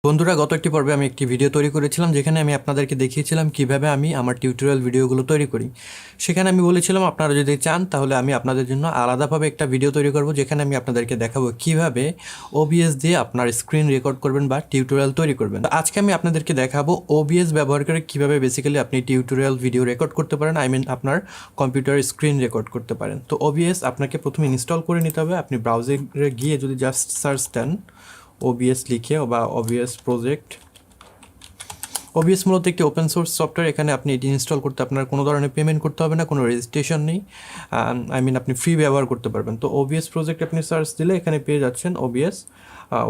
বন্ধুরা, গত একটি পর্বে আমি একটি ভিডিও তৈরি করেছিলাম যেখানে আমি আপনাদেরকে দেখিয়েছিলাম কিভাবে আমি আমার টিউটোরিয়াল ভিডিওগুলো তৈরি করি। সেখানে আমি বলেছিলাম আপনারা যদি চান তাহলে আমি আপনাদের জন্য আলাদাভাবে একটা ভিডিও তৈরি করব যেখানে আমি আপনাদেরকে দেখাবো কিভাবে ওবিএস দিয়ে আপনার স্ক্রিন রেকর্ড করবেন বা টিউটোরিয়াল তৈরি করবেন। আজকে আমি আপনাদেরকে দেখাবো ওবিএস ব্যবহার করে কিভাবে বেসিক্যালি আপনি টিউটোরিয়াল ভিডিও রেকর্ড করতে পারেন, আপনার কম্পিউটারের স্ক্রিন রেকর্ড করতে পারেন। তো ওবিএস আপনাকে প্রথমে ইনস্টল করে নিতে হবে। আপনি ব্রাউজারে গিয়ে যদি জাস্ট সার্চ দেন ওবিএস লিখে বা ওবিএস প্রজেক্ট, ওবিএস মূলত একটি ওপেন সোর্স সফটওয়্যার। এখানে আপনি এটি ইনস্টল করতে আপনার কোনো ধরনের পেমেন্ট করতে হবে না, কোনো রেজিস্ট্রেশন নেই। আপনি ফ্রি ব্যবহার করতে পারবেন। তো ওবিএস প্রজেক্ট আপনি সার্চ দিলে এখানে পেয়ে যাচ্ছেন ওবিএস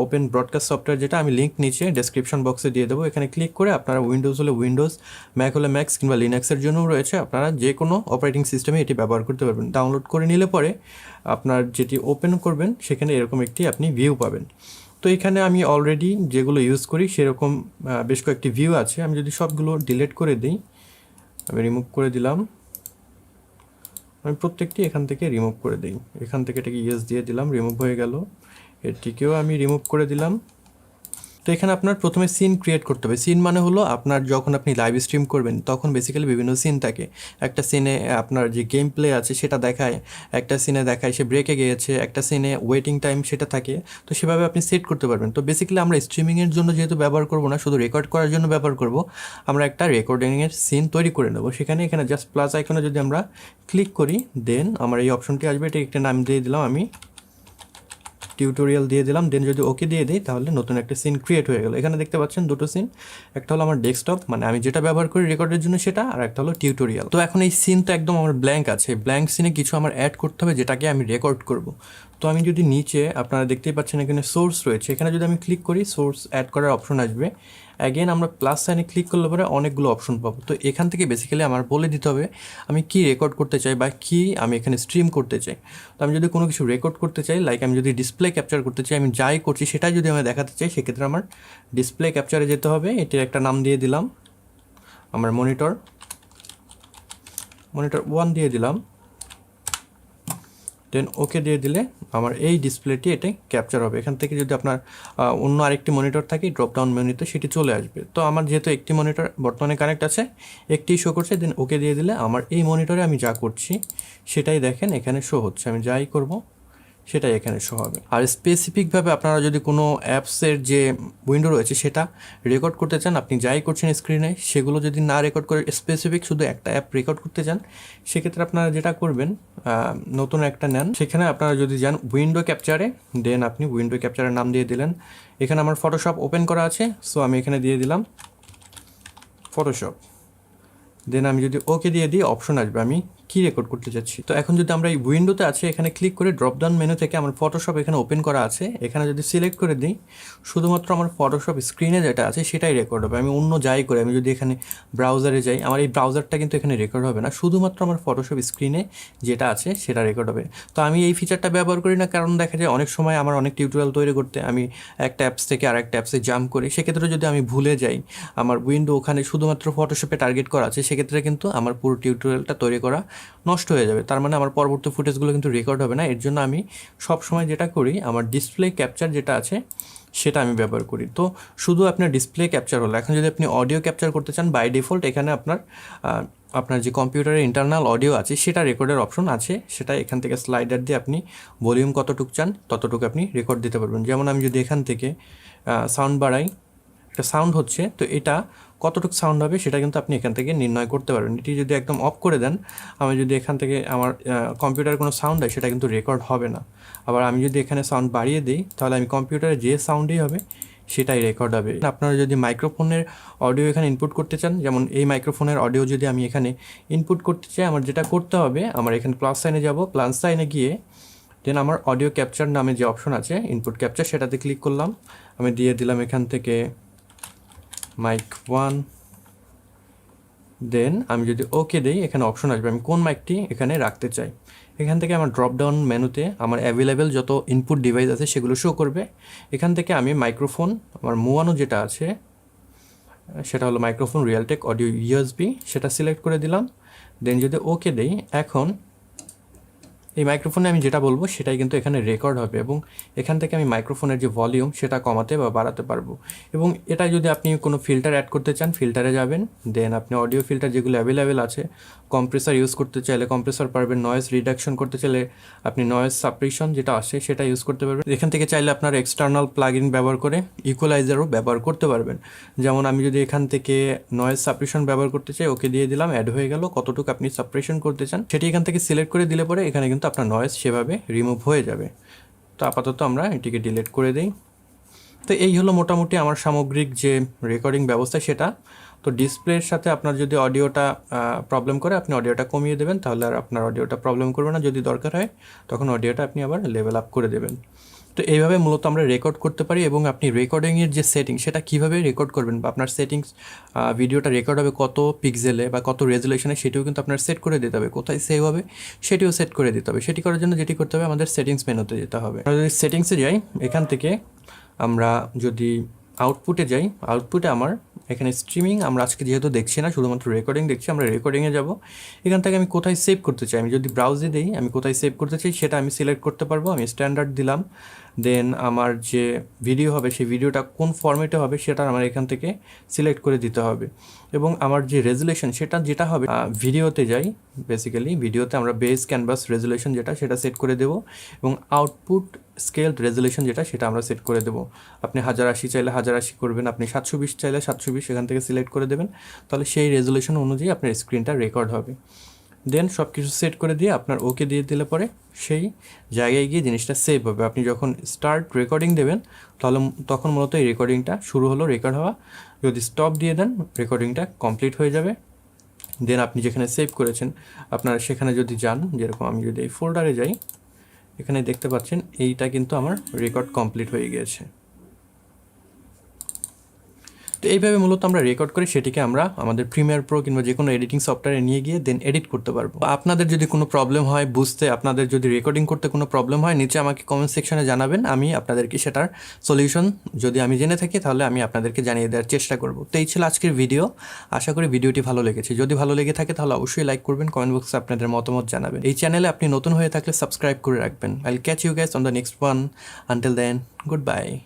ওপেন ব্রডকাস্ট সফটওয়্যার, যেটা আমি লিঙ্ক নিচে ডেসক্রিপশন বক্সে দিয়ে দেবো। এখানে ক্লিক করে আপনারা উইন্ডোজ হলে উইন্ডোজ, ম্যাক হলে ম্যাক্স কিংবা লিনাক্সের জন্যও রয়েছে। আপনারা যে কোনো অপারেটিং সিস্টেমে এটি ব্যবহার করতে পারবেন। ডাউনলোড করে নিলে পরে আপনার যেটি ওপেন করবেন সেখানে এরকম একটি আপনি ভিউ পাবেন। তো এখানে আমি অলরেডি যেগুলো ইউজ করি সেরকম বেশ কয়েকটি ভিউ আছে। আমি যদি সবগুলো ডিলিট করে দিই, আমি রিমুভ করে দিলাম, আমি প্রত্যেকটি এখান থেকে রিমুভ করে দিই। এখান থেকে এটাকে ইয়েস দিয়ে দিলাম, রিমুভ হয়ে গেল। এটিকেও আমি রিমুভ করে দিলাম। তো এখানে আপনার প্রথমে সিন ক্রিয়েট করতে হবে। সিন মানে হলো আপনার যখন আপনি লাইভ স্ট্রিম করবেন তখন বেসিক্যালি বিভিন্ন সিন থাকে। একটা সিনে আপনার যে গেম প্লে আছে সেটা দেখায়, একটা সিনে দেখায় সে ব্রেকে গিয়েছে, একটা সিনে ওয়েটিং টাইম সেটা থাকে। তো সেভাবে আপনি সেট করতে পারবেন। তো বেসিক্যালি আমরা স্ট্রিমিংয়ের জন্য যেহেতু ব্যবহার করব না, শুধু রেকর্ড করার জন্য ব্যবহার করব, আমরা একটা রেকর্ডিংয়ের সিন তৈরি করে নেব। এখানে জাস্ট প্লাস আইকনে যদি আমরা ক্লিক করি দেন আমার এই অপশনটি আসবে। এটা একটা নাম দিয়ে দিলাম, আমি টিউটোরিয়াল দিয়ে দিলাম। দেন যদি ওকে দিয়ে দিই তাহলে নতুন একটা সিন ক্রিয়েট হয়ে গেল। এখানে দেখতে পাচ্ছেন দুটো সিন, একটা হলো আমার ডেস্কটপ মানে আমি যেটা ব্যবহার করি রেকর্ডের জন্য সেটা, আর একটা হলো টিউটোরিয়াল। তো এখন এই সিনটা একদম আমার ব্ল্যাঙ্ক আছে। ব্ল্যাঙ্ক সিনে কিছু আমার অ্যাড করতে হবে যেটাকে আমি রেকর্ড করব। তো আমি যদি নিচে আপনারা দেখতেই পাচ্ছেন এখানে সোর্স রয়েছে, এখানে যদি আমি ক্লিক করি সোর্স অ্যাড করার অপশন আসবে। অ্যাগেন আমরা প্লাস সাইনে ক্লিক করলে পরে অনেকগুলো অপশন পাবো। তো এখান থেকে বেসিক্যালি আমার বলে দিতে হবে আমি কি রেকর্ড করতে চাই বা কি আমি এখানে স্ট্রিম করতে চাই। তো আমি যদি কোনো কিছু রেকর্ড করতে চাই, লাইক আমি যদি ডিসপ্লে ক্যাপচার করতে চাই, আমি যাই করছি সেটাই যদি আমি দেখাতে চাই, সেক্ষেত্রে আমার ডিসপ্লে ক্যাপচারে যেতে হবে। এটির একটা নাম দিয়ে দিলাম আমার মনিটর 1 দিয়ে দিলাম। দেন ওকে দিয়ে দিলে আমার এই ডিসপ্লেটি এটাই ক্যাপচার হবে। এখান থেকে যদি আপনার অন্য আরেকটি মনিটর থাকে ড্রপডাউন মেনুতে সেটি চলে আসবে। তো আমার যেহেতু একটি মনিটর বর্তমানে কানেক্ট আছে, একটি শো করছে, দেন ওকে দিয়ে দিলে আমার এই মনিটরে আমি যা করছি সেটাই দেখেন এখানে শো হচ্ছে। আমি যাই করব সেটাই এখানে শো হবে। আর স্পেসিফিকভাবে আপনারা যদি কোনো অ্যাপসের যে উইন্ডো রয়েছে সেটা রেকর্ড করতে চান, আপনি যাই করছেন স্ক্রিনে সেগুলো যদি না রেকর্ড করে স্পেসিফিক শুধু একটা অ্যাপ রেকর্ড করতে চান, সেক্ষেত্রে আপনারা যেটা করবেন নতুন একটা নেন। সেখানে আপনারা যদি যান উইন্ডো ক্যাপচারে, দেন আপনি উইন্ডো ক্যাপচারের নাম দিয়ে দিলেন। এখানে আমার ফটোশপ ওপেন করা আছে, সো আমি এখানে দিয়ে দিলাম ফটোশপ। দেন আমি যদি ওকে দিয়ে দিই অপশন আসবে আমি কি রেকর্ড করতে যাচ্ছি। তো এখন যদি আমরা এই উইন্ডোতে আছে এখানে ক্লিক করে ড্রপডাউন মেনু থেকে আমার ফটোশপ এখানে ওপেন করা আছে, এখানে যদি সিলেক্ট করে দিই শুধুমাত্র আমার ফটোশপ স্ক্রিনে যেটা আছে সেটাই রেকর্ড হবে। আমি অন্য যাই করে আমি যদি এখানে ব্রাউজারে যাই, আমার এই ব্রাউজারটা কিন্তু এখানে রেকর্ড হবে না, শুধুমাত্র আমার ফটোশপ স্ক্রিনে যেটা আছে সেটা রেকর্ড হবে। তো আমি এই ফিচারটা ব্যবহার করি না, কারণ দেখা যায় অনেক সময় আমার অনেক টিউটোরিয়াল তৈরি করতে আমি একটা অ্যাপস থেকে আরেকটা অ্যাপসে জাম্প করি। সেক্ষেত্রে যদি আমি ভুলে যাই আমার উইন্ডো ওখানে শুধুমাত্র ফটোশপে টার্গেট করা আছে, সেক্ষেত্রে কিন্তু আমার পুরো টিউটোরিয়ালটা তৈরি করা নষ্ট হয়ে যাবে। তার মানে আমার পরবর্তী ফুটেজগুলো কিন্তু রেকর্ড হবে না। এর জন্য আমি সবসময় যেটা করি আমার ডিসপ্লে ক্যাপচার যেটা আছে সেটা আমি ব্যবহার করি। তো শুধু আপনার ডিসপ্লে ক্যাপচার হলো। এখন যদি আপনি অডিও ক্যাপচার করতে চান, বাই ডিফল্ট এখানে আপনার যে কম্পিউটারের ইন্টারনাল অডিও আছে সেটা রেকর্ডের অপশন আছে, সেটা এখান থেকে স্লাইডার দিয়ে আপনি ভলিউম কতটুকু চান ততটুকু আপনি রেকর্ড দিতে পারবেন। যেমন আমি যদি এখান থেকে সাউন্ড বাড়াই, একটা সাউন্ড হচ্ছে, তো এটা কতটুকু সাউন্ড হবে সেটা কিন্তু আপনি এখান থেকে নির্ণয় করতে পারবেন। এটি যদি একদম অফ করে দেন, আমি যদি এখান থেকে আমার কম্পিউটারে কোনো সাউন্ড হয় সেটা কিন্তু রেকর্ড হবে না। আবার আমি যদি এখানে সাউন্ড বাড়িয়ে দিই তাহলে আমি কম্পিউটারে যে সাউন্ডই হবে সেটাই রেকর্ড হবে। আপনারা যদি মাইক্রোফোনের অডিও এখানে ইনপুট করতে চান, যেমন এই মাইক্রোফোনের অডিও যদি আমি এখানে ইনপুট করতে চাই, আমার যেটা করতে হবে আমার এখানে প্লাস সাইনে যাব, প্লাস সাইনে গিয়ে দেন আমার অডিও ক্যাপচার নামে যে অপশন আছে ইনপুট ক্যাপচার সেটাতে ক্লিক করলাম। আমি দিয়ে দিলাম এখান থেকে মাইক 1। দেন আমি যদি ওকে দিই এখানে অপশন আসবে আমি কোন মাইকটি এখানে রাখতে চাই। এখান থেকে আমার ড্রপডাউন মেনুতে আমার অ্যাভেলেবেল যত ইনপুট ডিভাইস আছে সেগুলো শো করবে। এখান থেকে আমি মাইক্রোফোন আমার মুয়ানো যেটা আছে সেটা হলো মাইক্রোফোন রিয়েলটেক অডিও ইউএসবি, সেটা সিলেক্ট করে দিলাম। দেন যদি ওকে দিই এখন এই মাইক্রোফোনে আমি যেটা বলবো সেটাই কিন্তু এখানে রেকর্ড হবে এবং এখান থেকে আমি মাইক্রোফোনের যে ভলিউম সেটা কমাতে বা বাড়াতে পারবো। এবং এটা যদি আপনি কোনো ফিল্টার অ্যাড করতে চান ফিল্টারে যাবেন, দেন আপনি অডিও ফিল্টার যেগুলো অ্যাভেলেবেল আছে, কম্প্রেসার ইউজ করতে চাইলে কম্প্রেসার পারবেন, নয়েজ রিডাকশন করতে চাইলে আপনি নয়েজ সাপ্রেশন যেটা আসে সেটা ইউজ করতে পারবেন। এখান থেকে চাইলে আপনার এক্সটার্নাল প্লাগইন ব্যবহার করে ইকুয়ালাইজারও ব্যবহার করতে পারবেন। যেমন আমি যদি এখান থেকে নয়েজ সাপ্রেশন ব্যবহার করতে চাই, ওকে দিয়ে দিলাম, অ্যাড হয়ে গেল। কতটুকু আপনি সাপ্রেশন করতে চান সেটি এখান থেকে সিলেক্ট করে দিলে পরে এখানে কিন্তু আপনার নয়েজ সেভাবে রিমুভ হয়ে যাবে। তো আপাতত আমরা এটিকে ডিলিট করে দিই। তো এই হলো মোটামুটি আমার সামগ্রিক যে রেকর্ডিং ব্যবস্থা সেটা। তো ডিসপ্লের সাথে আপনার যদি অডিওটা প্রবলেম করে আপনি অডিওটা কমিয়ে দেবেন, তাহলে আর আপনার অডিওটা প্রবলেম করবে না। যদি দরকার হয় তখন অডিওটা আপনি আবার লেভেল আপ করে দেবেন। তো এইভাবে মূলত আমরা রেকর্ড করতে পারি। এবং আপনি রেকর্ডিংয়ের যে সেটিং সেটা কীভাবে রেকর্ড করবেন বা আপনার সেটিংস ভিডিওটা রেকর্ড হবে কত পিক্সেলে বা কত রেজুলেশনে সেটিও কিন্তু আপনার সেট করে দিতে হবে। কোথায় সেভ হবে সেটিও সেট করে দিতে হবে। সেটি করার জন্য যেটি করতে হবে আমাদের সেটিংস মেনুতে যেতে হবে। আমরা যদি সেটিংসে যাই, এখান থেকে আমরা যদি আউটপুটে যাই, আউটপুটে আমার এখানে স্ট্রিমিং আমরা আজকে যেহেতু দেখছি না, শুধুমাত্র রেকর্ডিং দেখছি, আমরা রেকর্ডিংয়ে যাব। এখান থেকে আমি কোথায় সেভ করতে চাই, আমি যদি ব্রাউজে দিই আমি কোথায় সেভ করতে চাই সেটা আমি সিলেক্ট করতে পারবো। আমি স্ট্যান্ডার্ড দিলাম, দেন আমার যে ভিডিও হবে সেই ভিডিওটা কোন ফরম্যাটে হবে সেটা আমার এখান থেকে সিলেক্ট করে দিতে হবে। এবং আমার যে রেজুলেশন সেটা যেটা হবে, ভিডিওতে যাই, বেসিক্যালি ভিডিওতে আমরা বেস ক্যানভাস রেজুলেশন যেটা সেটা সেট করে দেবো এবং আউটপুট স্কেল রেজুলেশন যেটা সেটা আমরা সেট করে দেবো। আপনি 1080 চাইলে 1080 করবেন, আপনি 720 চাইলে 720 এখান থেকে সিলেক্ট করে দেবেন, তাহলে সেই রেজুলেশন অনুযায়ী আপনার স্ক্রিনটা রেকর্ড হবে। দেন সব কিছু সেট করে দিয়ে আপনার ওকে দিয়ে দিলে পরে সেই জায়গায় গিয়ে জিনিসটা সেভ হবে। আপনি যখন স্টার্ট রেকর্ডিং দেবেন তাহলে তখন মূলত এই রেকর্ডিংটা শুরু হলো রেকর্ড হওয়া। যদি স্টপ দিয়ে দেন রেকর্ডিংটা কমপ্লিট হয়ে যাবে। দেন আপনি যেখানে সেভ করেছেন আপনারা সেখানে যদি যান, যেরকম আমি যদি এই ফোল্ডারে যাই, এখানে দেখতে পাচ্ছেন এইটা কিন্তু আমার রেকর্ড কমপ্লিট হয়ে গিয়েছে। তো এইভাবে মূলত আমরা রেকর্ড করি, সেটিকে আমরা আমাদের প্রিমিয়ার প্রো কিংবা যে কোনো এডিটিং সফটওয়্যারে নিয়ে গিয়ে দেন এডিট করতে পারবো। আপনাদের যদি কোনো প্রবলেম হয় বুঝতে, আপনাদের যদি রেকর্ডিং করতে কোনো প্রবলেম হয়, নিচে আমাকে কমেন্ট সেকশনে জানাবেন, আমি আপনাদেরকে সেটার সলিউশন যদি আমি জেনে থাকি তাহলে আমি আপনাদেরকে জানিয়ে দেওয়ার চেষ্টা করব। তো এই ছিল আজকের ভিডিও। আশা করি ভিডিওটি ভালো লেগেছে। যদি ভালো লেগে থাকে তাহলে অবশ্যই লাইক করবেন, কমেন্ট বক্সে আপনাদের মতামত জানাবেন। এই চ্যানেলে আপনি নতুন হয়ে থাকলে সাবস্ক্রাইব করে রাখবেন। I will catch you guys on the next one. Until then, good by.